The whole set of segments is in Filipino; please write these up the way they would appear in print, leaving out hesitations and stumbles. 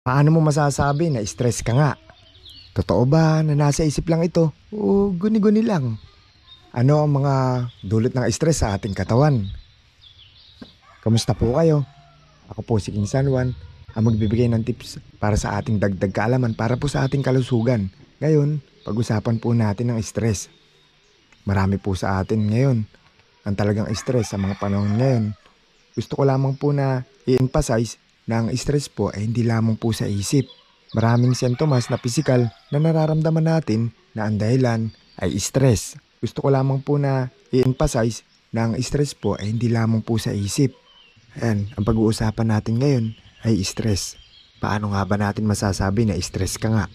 Paano mo masasabi na stress ka nga? Totoo ba na nasa isip lang ito o guni-guni lang? Ano ang mga dulot ng stress sa ating katawan? Kamusta po kayo? Ako po si King San Juan, ang magbibigay ng tips para sa ating dagdag kaalaman para po sa ating kalusugan. Ngayon, pag-usapan po natin ng stress. Marami po sa atin ngayon ang talagang stress sa mga panahon ngayon. Gusto ko lamang po na i-emphasize na ang stress po ay hindi lamang po sa isip. Maraming sintomas na pisikal na nararamdaman natin na ang dahilan ay stress. Gusto ko lamang po na i-emphasize na ang stress po ay hindi lamang po sa isip. Ayan, ang pag-uusapan natin ngayon ay stress. Paano nga ba natin masasabi na stress ka nga?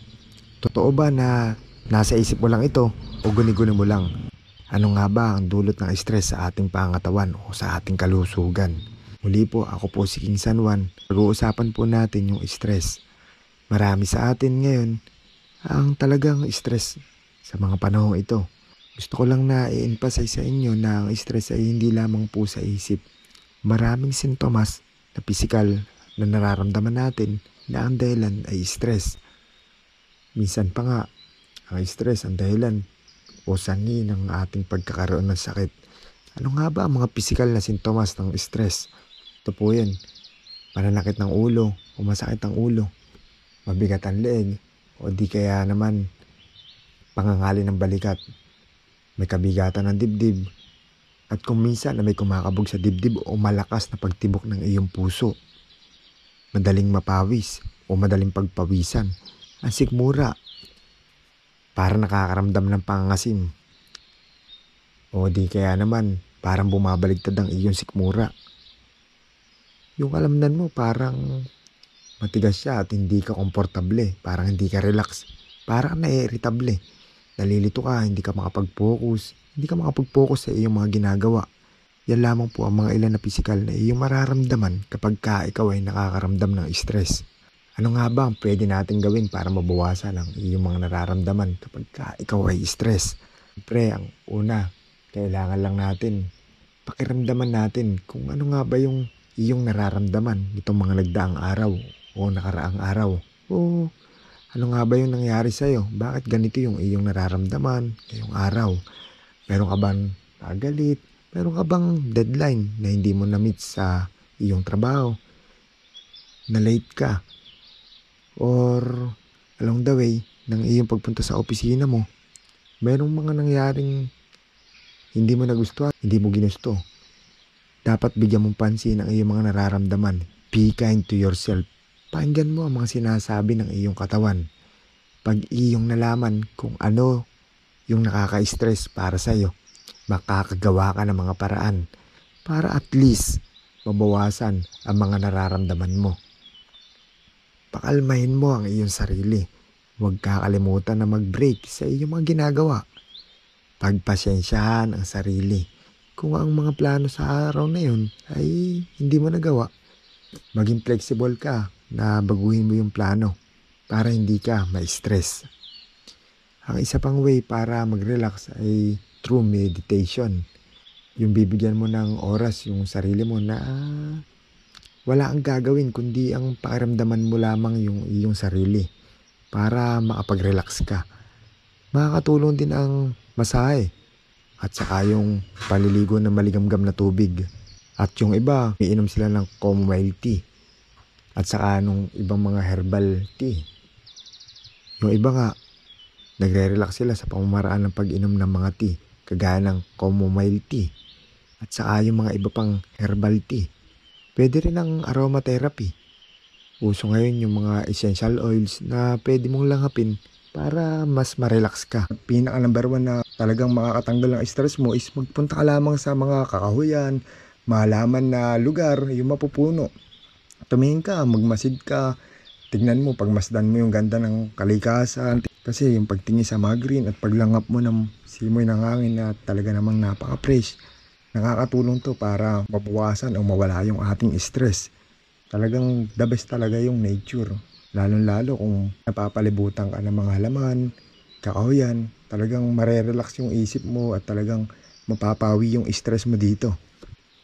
Totoo ba na nasa isip mo lang ito o guni-guni mo lang? Ano nga ba ang dulot ng stress sa ating pangatawan o sa ating kalusugan? Muli po, ako po si King San Juan. Pag-uusapan po natin yung stress. Marami sa atin ngayon ang talagang stress sa mga panahong ito. Gusto ko lang na i-emphasize sa inyo na ang stress ay hindi lamang po sa isip. Maraming sintomas na pisikal na nararamdaman natin na ang dahilan ay stress. Minsan pa nga, ang stress ang dahilan o sanhi ng ating pagkakaroon ng sakit. Ano nga ba ang mga pisikal na sintomas ng stress? Ito po yan, pananakit ng ulo o masakit ang ulo, mabigat ang leeg, o di kaya naman pangangali ng balikat, may kabigatan ng dibdib, at kung minsan na may kumakabog sa dibdib o malakas na pagtibok ng iyong puso, madaling mapawis o madaling pagpawisan, ang sikmura, para nakakaramdam ng pangangasim, o di kaya naman parang bumabaligtad ang iyong sikmura. Yung alamnan mo parang matigas siya at hindi ka komportable, parang hindi ka relax, parang naiirritable, nalilito ka, hindi ka makapag-focus sa iyong mga ginagawa. Yan lamang po ang mga ilan na pisikal na iyong mararamdaman kapag ka ikaw ay nakakaramdam ng stress. Ano nga ba ang pwede natin gawin para mabawasan ang iyong mga nararamdaman kapag ka ikaw ay stress? Siyempre, ang una, kailangan lang natin pakiramdaman natin kung ano nga ba yung iyong nararamdaman nitong mga nagdaang araw o nakaraang araw. O ano nga ba yung nangyari sa'yo? Bakit ganito yung iyong nararamdaman ngayong araw? Meron ka bang nagalit? Meron ka bang deadline na hindi mo na-meet sa iyong trabaho? Na late ka? Or along the way ng iyong pagpunta sa opisina mo, merong mga nangyaring hindi mo nagustuhan, hindi mo ginusto. Dapat bigyan mong pansin ang iyong mga nararamdaman. Be kind to yourself. Pakinggan mo ang mga sinasabi ng iyong katawan. Pag iyong nalaman kung ano yung nakaka-stress para sa'yo, makakagawa ka ng mga paraan para at least mabawasan ang mga nararamdaman mo. Pakalmahin mo ang iyong sarili. Huwag kakalimutan na mag-break sa iyong mga ginagawa. Pagpasensyahan ang sarili. Kung ang mga plano sa araw na yun ay hindi mo nagawa, maging flexible ka na baguhin mo yung plano para hindi ka ma-stress. Ang isa pang way para mag-relax ay through meditation. Yung bibigyan mo ng oras yung sarili mo na wala ang gagawin kundi ang pakiramdaman mo lamang yung iyong sarili para makapag-relax ka. Makakatulong din ang masahe at saka yung paliligo ng maligamgam na tubig. At yung iba, iinom sila ng chamomile tea at saka nung ibang mga herbal tea. Yung iba nga, nagre-relax sila sa pamamaraan ng pag-inom ng mga tea, kagaya ng chamomile tea at saka yung mga iba pang herbal tea. Pwede rin ang aromatherapy. Uso ngayon yung mga essential oils na pwede mong langhapin para mas ma-relax ka. Pinaka number one na talagang makakatanggal ng stress mo is magpunta ka lamang sa mga kakahuyan, malaman na lugar, yung mapupuno. Tumingin ka, magmasid ka, tignan mo, pagmasdan mo yung ganda ng kalikasan. Kasi yung pagtingin sa mga green at paglangap mo ng simoy ng hangin na talaga namang napaka-fresh, nakakatulong to para mabawasan o mawala yung ating stress. Talagang the best talaga yung nature. Lalo-lalo kung napapalibutan ka ng mga halaman, kakahuyan, talagang marerelax yung isip mo at talagang mapapawi yung stress mo dito.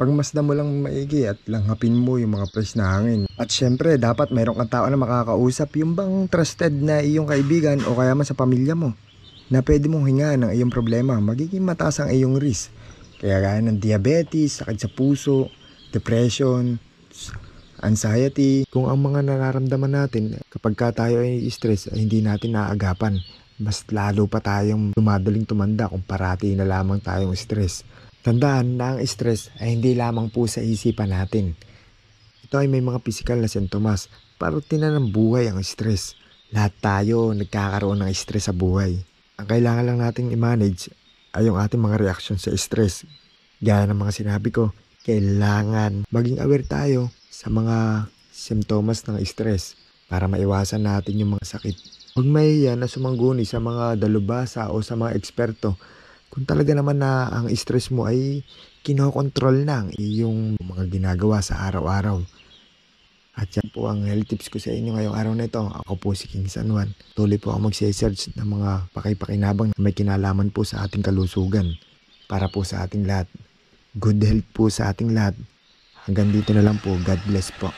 Pagmasdan mo lang maigi at langhapin mo yung mga fresh na hangin. At syempre, dapat mayroong kang tao na makakausap, yung bang trusted na iyong kaibigan o kaya man sa pamilya mo, na pwede mong hingaan ng iyong problema. Magiging mataas ang iyong risk. Kaya gaya ng diabetes, sakit sa puso, depression, anxiety. Kung ang mga nararamdaman natin kapag ka tayo ay stress ay hindi natin naagapan, mas lalo pa tayong dumadaling tumanda kung parati na lamang tayong stress. Tandaan na ang stress ay hindi lamang po sa isipan natin. Ito ay may mga pisikal na sintomas. Parte na ng buhay ang stress. Lahat tayo nagkakaroon ng stress sa buhay. Ang kailangan lang nating i-manage ay yung ating mga reaksyon sa stress. Gaya ng mga sinabi ko, kailangan maging aware tayo sa mga simptomas ng stress para maiwasan natin yung mga sakit. Huwag mahiya na sumangguni sa mga dalubhasa o sa mga eksperto kung talaga naman na ang stress mo ay kinokontrol na ang iyong mga ginagawa sa araw-araw. At yan po ang health tips ko sa inyo ngayong araw na ito. Ako po si King San Juan. Tuloy po ako magse-search ng mga pakipakinabang na may kinalaman po sa ating kalusugan para po sa ating lahat. Good health po sa ating lahat. Hanggang dito na lang po. God bless po.